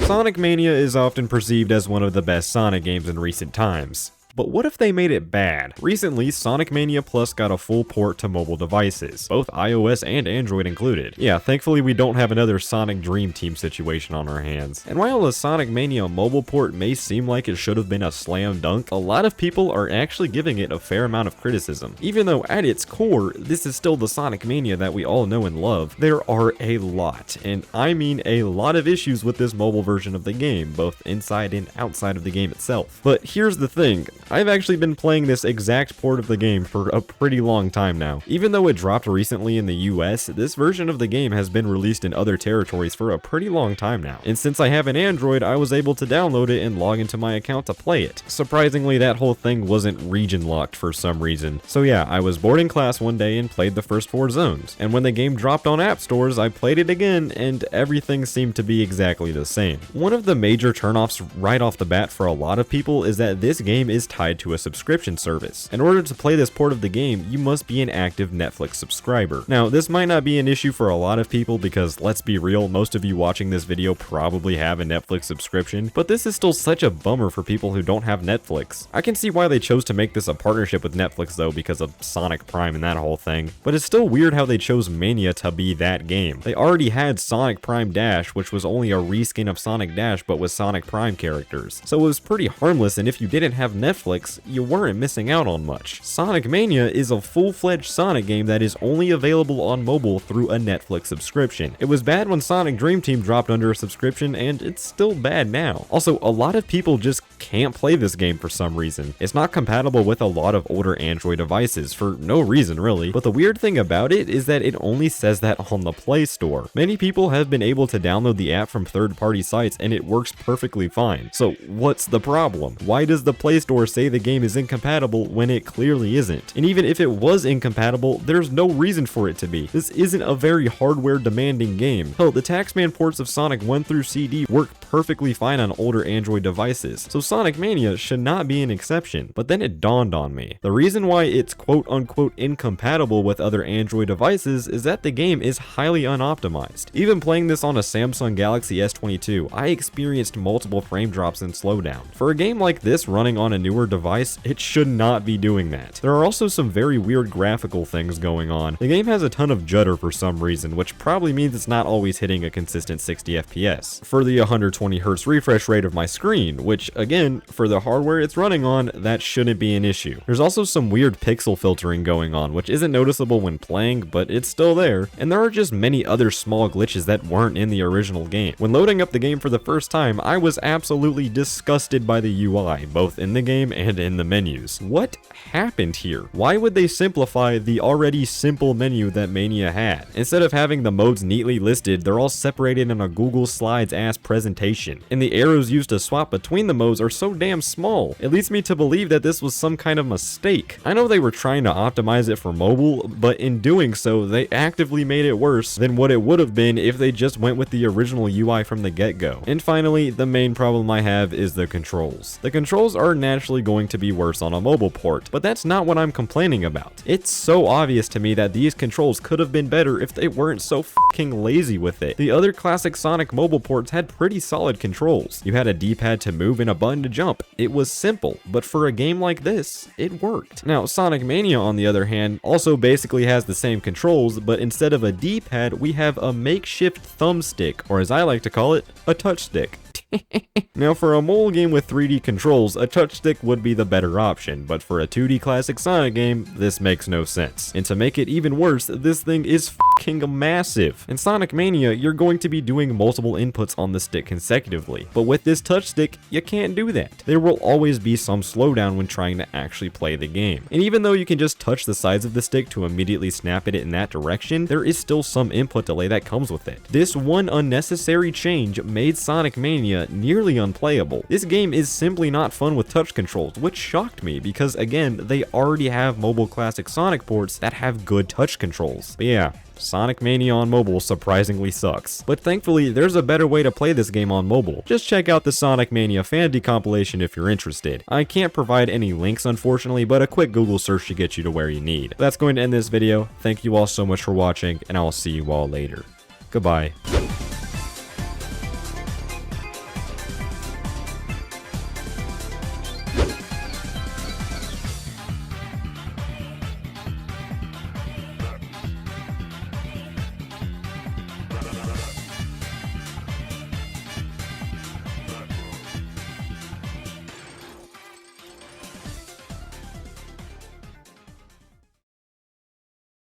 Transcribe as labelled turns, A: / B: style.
A: Sonic Mania is often perceived as one of the best Sonic games in recent times. But what if they made it bad? Recently, Sonic Mania Plus got a full port to mobile devices, both iOS and Android included. Yeah, thankfully we don't have another Sonic Dream Team situation on our hands. And while the Sonic Mania mobile port may seem like it should have been a slam dunk, a lot of people are actually giving it a fair amount of criticism. Even though at its core, this is still the Sonic Mania that we all know and love, there are a lot, and I mean a lot of issues with this mobile version of the game, both inside and outside of the game itself. But here's the thing. I've actually been playing this exact port of the game for a pretty long time now. Even though it dropped recently in the US, this version of the game has been released in other territories for a pretty long time now. And since I have an Android, I was able to download it and log into my account to play it. Surprisingly, that whole thing wasn't region locked for some reason. So yeah, I was bored in class one day and played the first 4 zones. And when the game dropped on app stores, I played it again and everything seemed to be exactly the same. One of the major turnoffs right off the bat for a lot of people is that this game is tied to a subscription service. In order to play this port of the game, you must be an active Netflix subscriber. Now, this might not be an issue for a lot of people because, let's be real, most of you watching this video probably have a Netflix subscription, but this is still such a bummer for people who don't have Netflix. I can see why they chose to make this a partnership with Netflix though, because of Sonic Prime and that whole thing, but it's still weird how they chose Mania to be that game. They already had Sonic Prime Dash, which was only a reskin of Sonic Dash but with Sonic Prime characters, so it was pretty harmless, and if you didn't have Netflix, you weren't missing out on much. Sonic Mania is a full-fledged Sonic game that is only available on mobile through a Netflix subscription. It was bad when Sonic Dream Team dropped under a subscription, and it's still bad now. Also, a lot of people just can't play this game for some reason. It's not compatible with a lot of older Android devices for no reason really, but the weird thing about it is that it only says that on the Play Store. Many people have been able to download the app from third-party sites and it works perfectly fine. So what's the problem? Why does the Play Store say the game is incompatible when it clearly isn't? And even if it was incompatible, there's no reason for it to be. This isn't a very hardware demanding game. Hell, the Taxman ports of Sonic 1 through CD work perfectly fine on older Android devices, so Sonic Mania should not be an exception. But then it dawned on me. The reason why it's quote unquote incompatible with other Android devices is that the game is highly unoptimized. Even playing this on a Samsung Galaxy S22, I experienced multiple frame drops and slowdown. For a game like this running on a newer device, it should not be doing that. There are also some very weird graphical things going on. The game has a ton of judder for some reason, which probably means it's not always hitting a consistent 60 FPS. For the 120Hz refresh rate of my screen, which again, for the hardware it's running on, that shouldn't be an issue. There's also some weird pixel filtering going on, which isn't noticeable when playing, but it's still there. And there are just many other small glitches that weren't in the original game. When loading up the game for the first time, I was absolutely disgusted by the UI, both in the game and in the menus. What happened here? Why would they simplify the already simple menu that Mania had? Instead of having the modes neatly listed, they're all separated in a Google Slides ass presentation. And the arrows used to swap between the modes are so damn small. It leads me to believe that this was some kind of mistake. I know they were trying to optimize it for mobile, but in doing so, they actively made it worse than what it would have been if they just went with the original UI from the get-go. And finally, the main problem I have is the controls. The controls are naturally going to be worse on a mobile port, but that's not what I'm complaining about. It's so obvious to me that these controls could have been better if they weren't so fucking lazy with it. The other classic Sonic mobile ports had pretty solid controls. You had a D-pad to move and a button to jump. It was simple, but for a game like this, it worked. Now, Sonic Mania, on the other hand, also basically has the same controls, but instead of a D-pad, we have a makeshift thumbstick, or as I like to call it, a touch stick. Now, for a mobile game with 3D controls, a touch stick would be the better option, but for a 2D classic Sonic game, this makes no sense. And to make it even worse, this thing is fucking massive. In Sonic Mania, you're going to be doing multiple inputs on the stick consecutively, but with this touch stick, you can't do that. There will always be some slowdown when trying to actually play the game. And even though you can just touch the sides of the stick to immediately snap it in that direction, there is still some input delay that comes with it. This one unnecessary change made Sonic Mania nearly unplayable. This game is simply not fun with touch controls, which shocked me because again, they already have mobile classic Sonic ports that have good touch controls. But yeah, Sonic Mania on mobile surprisingly sucks. But thankfully, there's a better way to play this game on mobile. Just check out the Sonic Mania fan compilation if you're interested. I can't provide any links unfortunately, but a quick Google search should get you to where you need. That's going to end this video. Thank you all so much for watching, and I'll see you all later. Goodbye.